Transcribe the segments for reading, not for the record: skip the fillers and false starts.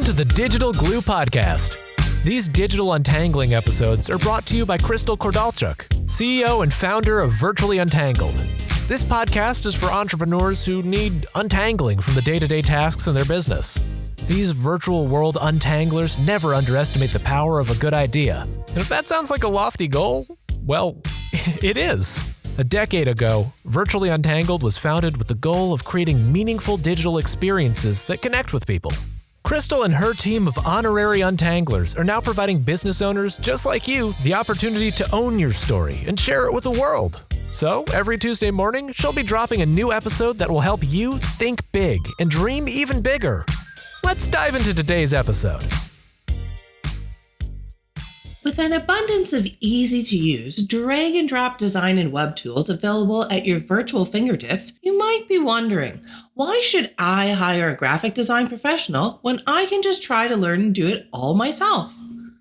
to the Digital Glue Podcast. These digital untangling episodes are brought to you by Crystal Kordalchuk, CEO and founder of Virtually Untangled. This podcast is for entrepreneurs who need untangling from the day-to-day tasks in their business. These virtual world untanglers never underestimate the power of a good idea. And if that sounds like a lofty goal, well, it is. A decade ago, Virtually Untangled was founded with the goal of creating meaningful digital experiences that connect with people. Crystal and her team of honorary untanglers are now providing business owners just like you the opportunity to own your story and share it with the world. So, every Tuesday morning, she'll be dropping a new episode that will help you think big and dream even bigger. Let's dive into today's episode. With an abundance of easy-to-use, drag-and-drop design and web tools available at your virtual fingertips, you might be wondering, why should I hire a graphic design professional when I can just try to learn and do it all myself?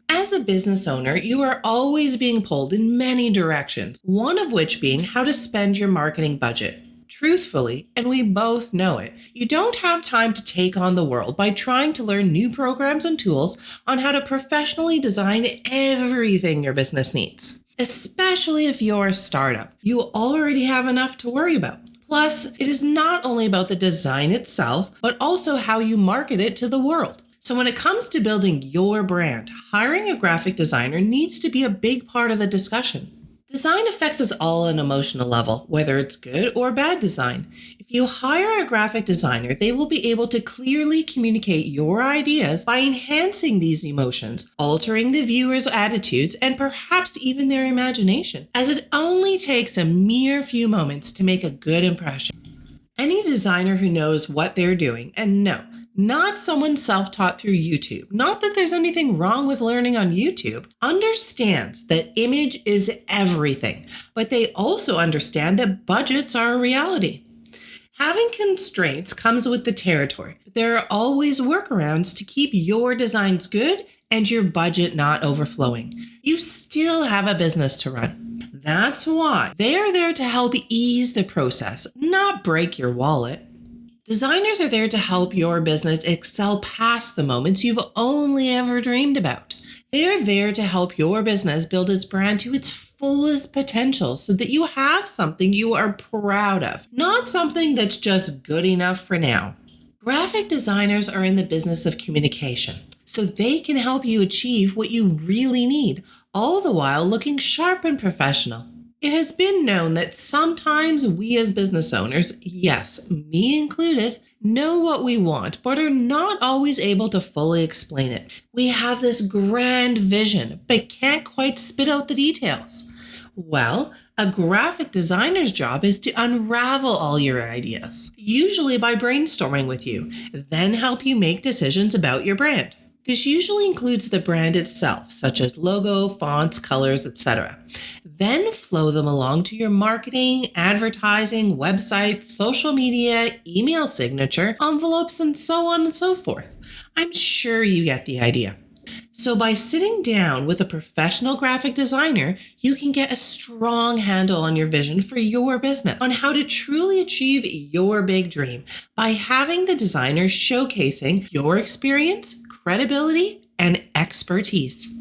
As a business owner, you are always being pulled in many directions, one of which being how to spend your marketing budget. Truthfully, and we both know it, you don't have time to take on the world by trying to learn new programs and tools on how to professionally design everything your business needs. Especially if you're a startup, you already have enough to worry about. Plus, it is not only about the design itself, but also how you market it to the world. So when it comes to building your brand, hiring a graphic designer needs to be a big part of the discussion. Design affects us all on an emotional level, whether it's good or bad design. If you hire a graphic designer, they will be able to clearly communicate your ideas by enhancing these emotions, altering the viewer's attitudes, and perhaps even their imagination, as it only takes a mere few moments to make a good impression. Any designer who knows what they're doing, and no, not someone self-taught through YouTube, not that there's anything wrong with learning on YouTube, understands that image is everything, but they also understand that budgets are a reality. Having constraints comes with the territory, but there are always workarounds to keep your designs good and your budget not overflowing. You still have a business to run. That's why they're there to help ease the process, not break your wallet. Designers are there to help your business excel past the moments you've only ever dreamed about. They're there to help your business build its brand to its fullest potential so that you have something you are proud of, not something that's just good enough for now. Graphic designers are in the business of communication, so they can help you achieve what you really need, all the while looking sharp and professional. It has been known that sometimes we as business owners, yes, me included, know what we want, but are not always able to fully explain it. We have this grand vision, but can't quite spit out the details. Well, a graphic designer's job is to unravel all your ideas, usually by brainstorming with you, then help you make decisions about your brand. This usually includes the brand itself, such as logo, fonts, colors, etc. Then flow them along to your marketing, advertising, website, social media, email signature, envelopes, and so on and so forth. I'm sure you get the idea. So by sitting down with a professional graphic designer, you can get a strong handle on your vision for your business, on how to truly achieve your big dream by having the designer showcasing your experience, credibility, and expertise.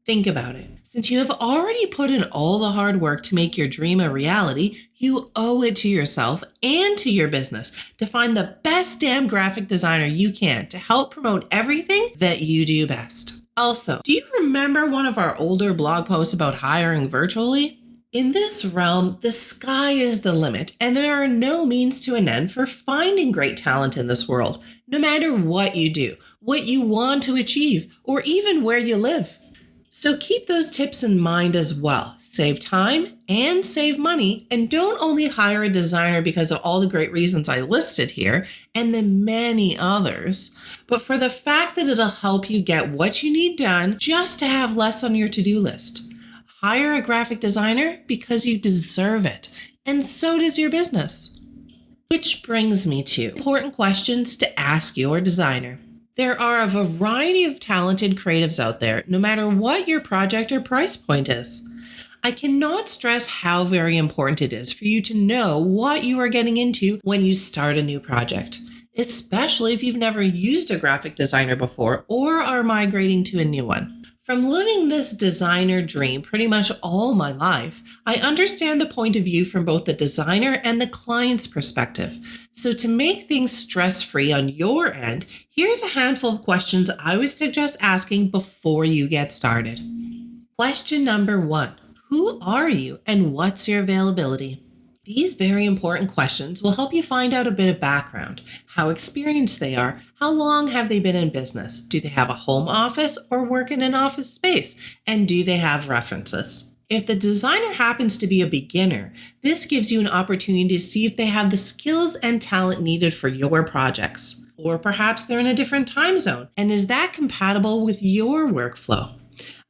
Think about it. Since you have already put in all the hard work to make your dream a reality, you owe it to yourself and to your business to find the best damn graphic designer you can to help promote everything that you do best. Also, do you remember one of our older blog posts about hiring virtually? In this realm, the sky is the limit, and there are no means to an end for finding great talent in this world, no matter what you do, what you want to achieve, or even where you live. So keep those tips in mind as well. Save time and save money, and don't only hire a designer because of all the great reasons I listed here and the many others, but for the fact that it'll help you get what you need done just to have less on your to-do list. Hire a graphic designer because you deserve it, and so does your business. Which brings me to important questions to ask your designer. There are a variety of talented creatives out there, no matter what your project or price point is. I cannot stress how very important it is for you to know what you are getting into when you start a new project. especially if you've never used a graphic designer before or are migrating to a new one. From living this designer dream pretty much all my life, I understand the point of view from both the designer and the client's perspective. So to make things stress-free on your end, here's a handful of questions I would suggest asking before you get started. Question number 1. Who are you and what's your availability? These very important questions will help you find out a bit of background, how experienced they are, how long have they been in business, do they have a home office or work in an office space, and do they have references? If the designer happens to be a beginner, this gives you an opportunity to see if they have the skills and talent needed for your projects. Or perhaps they're in a different time zone, and is that compatible with your workflow?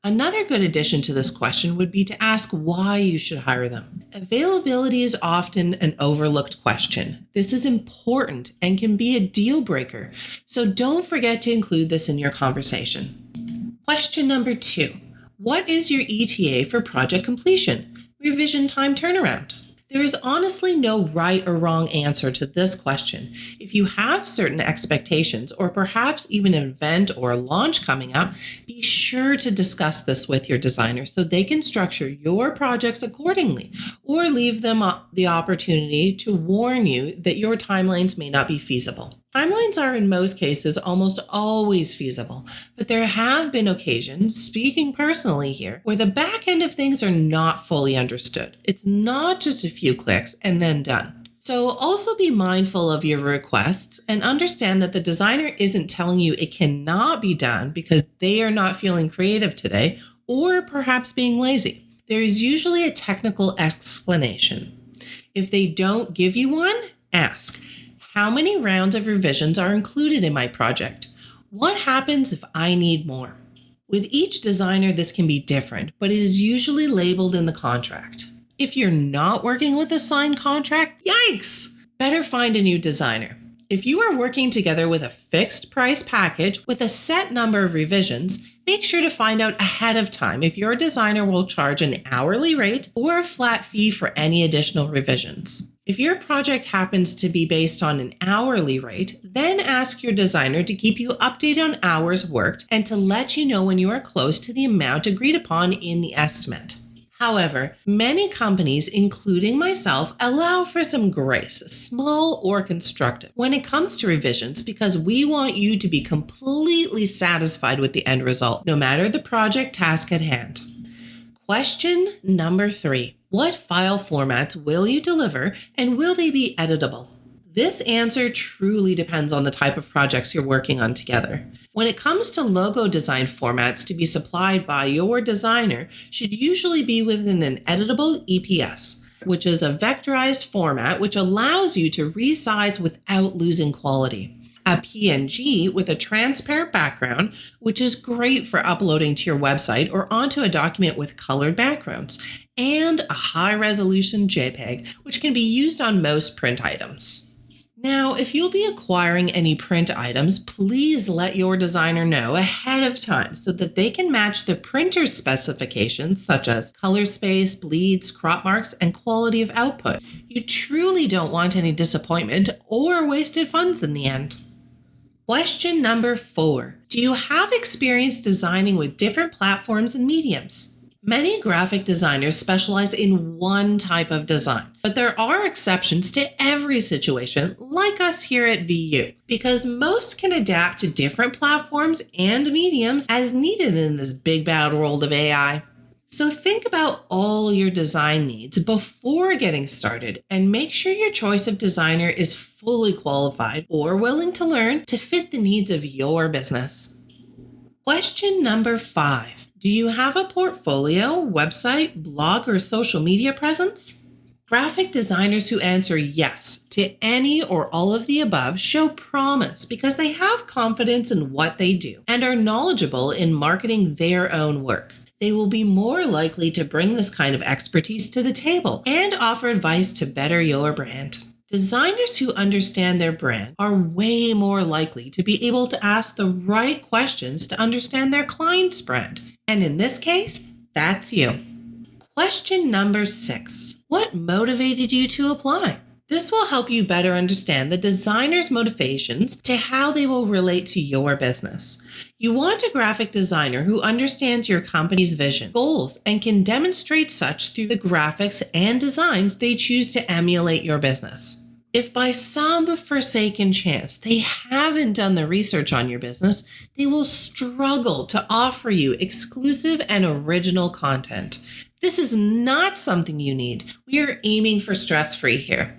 Another good addition to this question would be to ask why you should hire them. Availability is often an overlooked question. This is important and can be a deal breaker, so don't forget to include this in your conversation. Question number 2. What is your ETA for project completion? Revision time turnaround. There is honestly no right or wrong answer to this question. If you have certain expectations or perhaps even an event or a launch coming up, be sure to discuss this with your designer so they can structure your projects accordingly or leave them the opportunity to warn you that your timelines may not be feasible. Timelines are in most cases almost always feasible, but there have been occasions, speaking personally here, where the back end of things are not fully understood. It's not just a few clicks and then done. So also be mindful of your requests and understand that the designer isn't telling you it cannot be done because they are not feeling creative today or perhaps being lazy. There is usually a technical explanation. If they don't give you one, ask. How many rounds of revisions are included in my project? What happens if I need more? With each designer, this can be different, but it is usually labeled in the contract. If you're not working with a signed contract, yikes! Better find a new designer. If you are working together with a fixed price package with a set number of revisions, make sure to find out ahead of time if your designer will charge an hourly rate or a flat fee for any additional revisions. If your project happens to be based on an hourly rate, then ask your designer to keep you updated on hours worked and to let you know when you are close to the amount agreed upon in the estimate. However, many companies, including myself, allow for some grace, small or constructive, when it comes to revisions because we want you to be completely satisfied with the end result, no matter the project task at hand. Question number 3. What file formats will you deliver and will they be editable? This answer truly depends on the type of projects you're working on together. When it comes to logo design formats to be supplied by your designer should usually be within an editable EPS, which is a vectorized format which allows you to resize without losing quality. A PNG with a transparent background, which is great for uploading to your website or onto a document with colored backgrounds, and a high-resolution JPEG, which can be used on most print items. Now, if you'll be acquiring any print items, please let your designer know ahead of time so that they can match the printer's specifications such as color space, bleeds, crop marks, and quality of output. You truly don't want any disappointment or wasted funds in the end. Question number 4. Do you have experience designing with different platforms and mediums? Many graphic designers specialize in one type of design, but there are exceptions to every situation, like us here at VU, because most can adapt to different platforms and mediums as needed in this big bad world of AI. So think about all your design needs before getting started and make sure your choice of designer is fully qualified or willing to learn to fit the needs of your business. Question number 5. Do you have a portfolio, website, blog, or social media presence? Graphic designers who answer yes to any or all of the above show promise because they have confidence in what they do and are knowledgeable in marketing their own work. They will be more likely to bring this kind of expertise to the table and offer advice to better your brand. Designers who understand their brand are way more likely to be able to ask the right questions to understand their client's brand. And in this case, that's you. Question number 6. What motivated you to apply? This will help you better understand the designer's motivations to how they will relate to your business. You want a graphic designer who understands your company's vision, goals, and can demonstrate such through the graphics and designs they choose to emulate your business. If by some forsaken chance they haven't done the research on your business, they will struggle to offer you exclusive and original content. This is not something you need. We are aiming for stress-free here.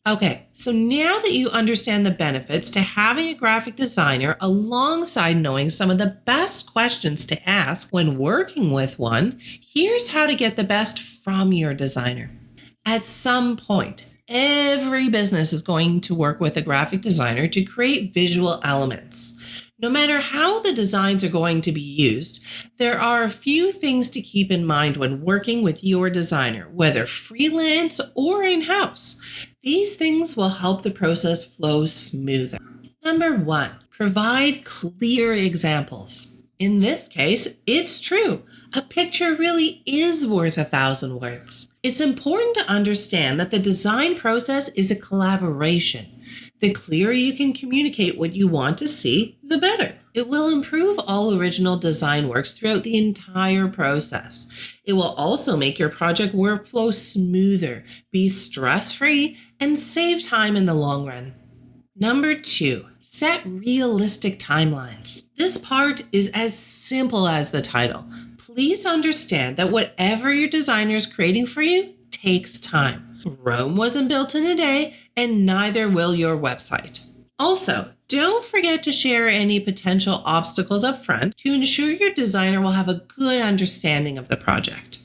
Okay, so now that you understand the benefits to having a graphic designer alongside knowing some of the best questions to ask when working with one, here's how to get the best from your designer. At some point, every business is going to work with a graphic designer to create visual elements. No matter how the designs are going to be used, there are a few things to keep in mind when working with your designer, whether freelance or in-house. These things will help the process flow smoother. Number 1, provide clear examples. In this case, it's true. A picture really is worth 1,000 words. It's important to understand that the design process is a collaboration. The clearer you can communicate what you want to see, the better. It will improve all original design works throughout the entire process. It will also make your project workflow smoother, be stress-free, and save time in the long run. Number 2, set realistic timelines. This part is as simple as the title. Please understand that whatever your designer is creating for you takes time. Rome wasn't built in a day, and neither will your website. Also, don't forget to share any potential obstacles up front to ensure your designer will have a good understanding of the project.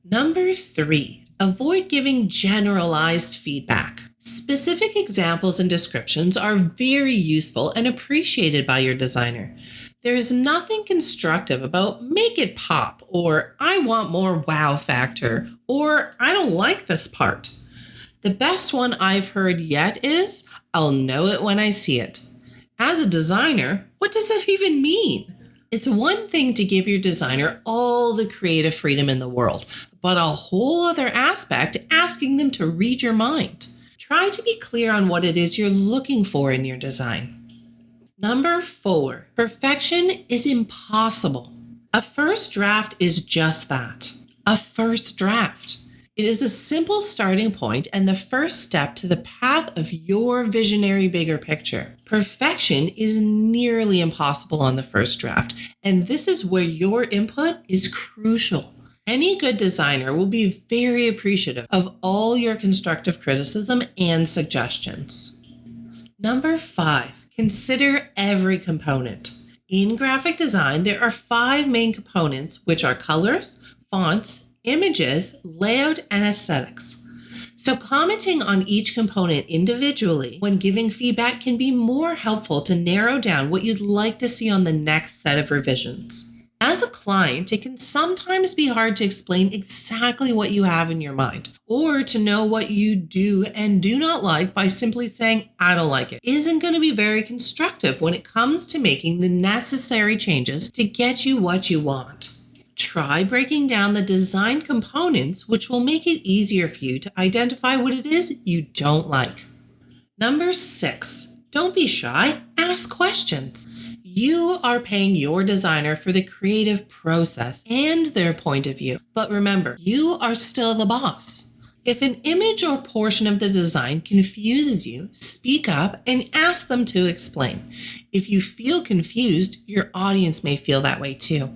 Number 3, avoid giving generalized feedback. Specific examples and descriptions are very useful and appreciated by your designer. There is nothing constructive about make it pop, or I want more wow factor, or I don't like this part. The best one I've heard yet is, I'll know it when I see it. As a designer, what does that even mean? It's one thing to give your designer all the creative freedom in the world, but a whole other aspect asking them to read your mind. Try to be clear on what it is you're looking for in your design. Number 4, perfection is impossible. A first draft is just that, a first draft. It is a simple starting point and the first step to the path of your visionary bigger picture. Perfection is nearly impossible on the first draft, and this is where your input is crucial. Any good designer will be very appreciative of all your constructive criticism and suggestions. Number 5, consider every component. In graphic design, there are 5 main components, which are colors, fonts, images, layout, and aesthetics. So commenting on each component individually when giving feedback can be more helpful to narrow down what you'd like to see on the next set of revisions. As a client, it can sometimes be hard to explain exactly what you have in your mind, or to know what you do and do not like by simply saying, I don't like it, isn't going to be very constructive when it comes to making the necessary changes to get you what you want. Try breaking down the design components, which will make it easier for you to identify what it is you don't like. Number 6, don't be shy, ask questions. You are paying your designer for the creative process and their point of view. But remember, you are still the boss. If an image or portion of the design confuses you, speak up and ask them to explain. If you feel confused, your audience may feel that way too.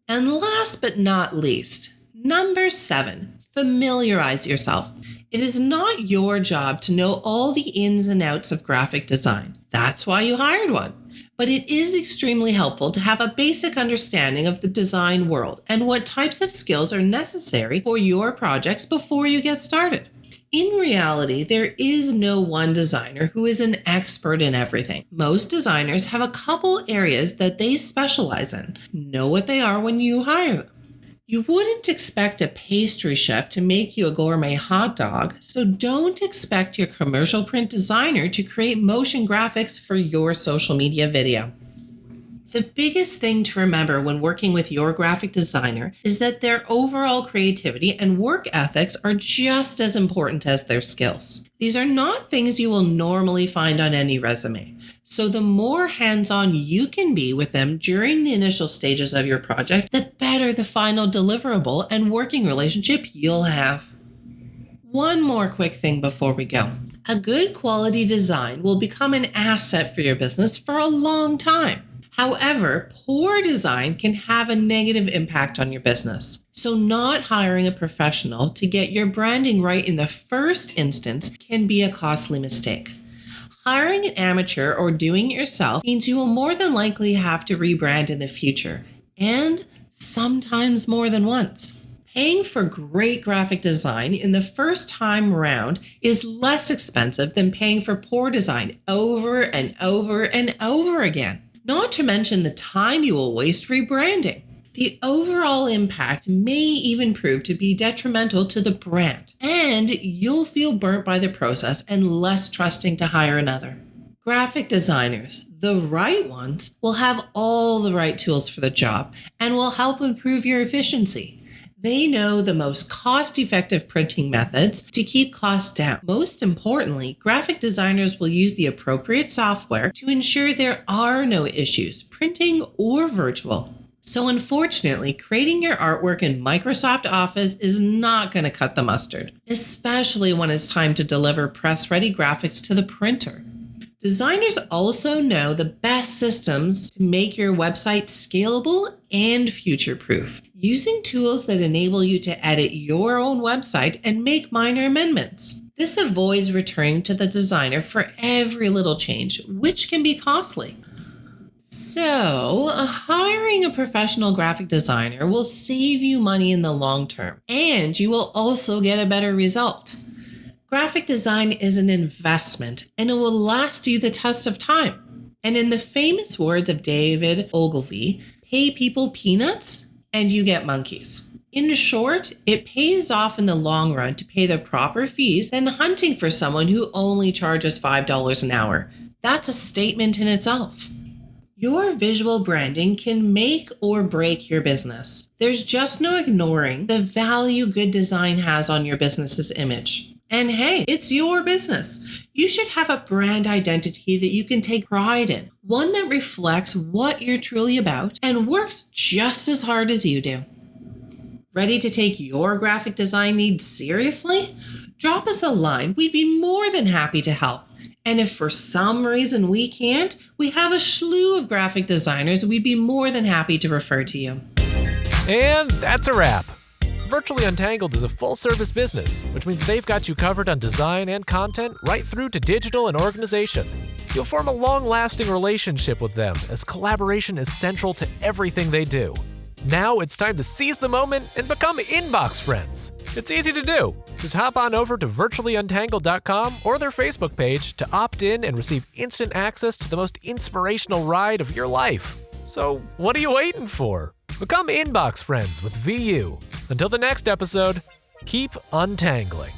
And last but not least, number 7, familiarize yourself. It is not your job to know all the ins and outs of graphic design. That's why you hired one. But it is extremely helpful to have a basic understanding of the design world and what types of skills are necessary for your projects before you get started. In reality, there is no one designer who is an expert in everything. Most designers have a couple areas that they specialize in. Know what they are when you hire them. You wouldn't expect a pastry chef to make you a gourmet hot dog, so don't expect your commercial print designer to create motion graphics for your social media video. The biggest thing to remember when working with your graphic designer is that their overall creativity and work ethics are just as important as their skills. These are not things you will normally find on any resume. So the more hands-on you can be with them during the initial stages of your project, the better the final deliverable and working relationship you'll have. One more quick thing before we go. A good quality design will become an asset for your business for a long time. However, poor design can have a negative impact on your business. So not hiring a professional to get your branding right in the first instance can be a costly mistake. Hiring an amateur or doing it yourself means you will more than likely have to rebrand in the future, and sometimes more than once. Paying for great graphic design in the first time round is less expensive than paying for poor design over and over and over again. Not to mention the time you will waste rebranding. The overall impact may even prove to be detrimental to the brand, and you'll feel burnt by the process and less trusting to hire another. Graphic designers, the right ones, will have all the right tools for the job and will help improve your efficiency. They know the most cost-effective printing methods to keep costs down. Most importantly, graphic designers will use the appropriate software to ensure there are no issues, printing or virtual. So unfortunately, creating your artwork in Microsoft Office is not going to cut the mustard, especially when it's time to deliver press-ready graphics to the printer. Designers also know the best systems to make your website scalable and future-proof, using tools that enable you to edit your own website and make minor amendments. This avoids returning to the designer for every little change, which can be costly. So, hiring a professional graphic designer will save you money in the long term, and you will also get a better result. Graphic design is an investment, and it will last you the test of time. And in the famous words of David Ogilvy, pay people peanuts and you get monkeys. In short, it pays off in the long run to pay the proper fees than hunting for someone who only charges $5 an hour. That's a statement in itself. Your visual branding can make or break your business. There's just no ignoring the value good design has on your business's image. And hey, it's your business. You should have a brand identity that you can take pride in, one that reflects what you're truly about and works just as hard as you do. Ready to take your graphic design needs seriously? Drop us a line. We'd be more than happy to help. And if for some reason we can't, we have a slew of graphic designers we'd be more than happy to refer to you. And that's a wrap. Virtually Untangled is a full-service business, which means they've got you covered on design and content right through to digital and organization. You'll form a long-lasting relationship with them, as collaboration is central to everything they do. Now it's time to seize the moment and become inbox friends. It's easy to do. Just hop on over to virtuallyuntangled.com or their Facebook page to opt in and receive instant access to the most inspirational ride of your life. So what are you waiting for? Become inbox friends with VU. Until the next episode, keep untangling.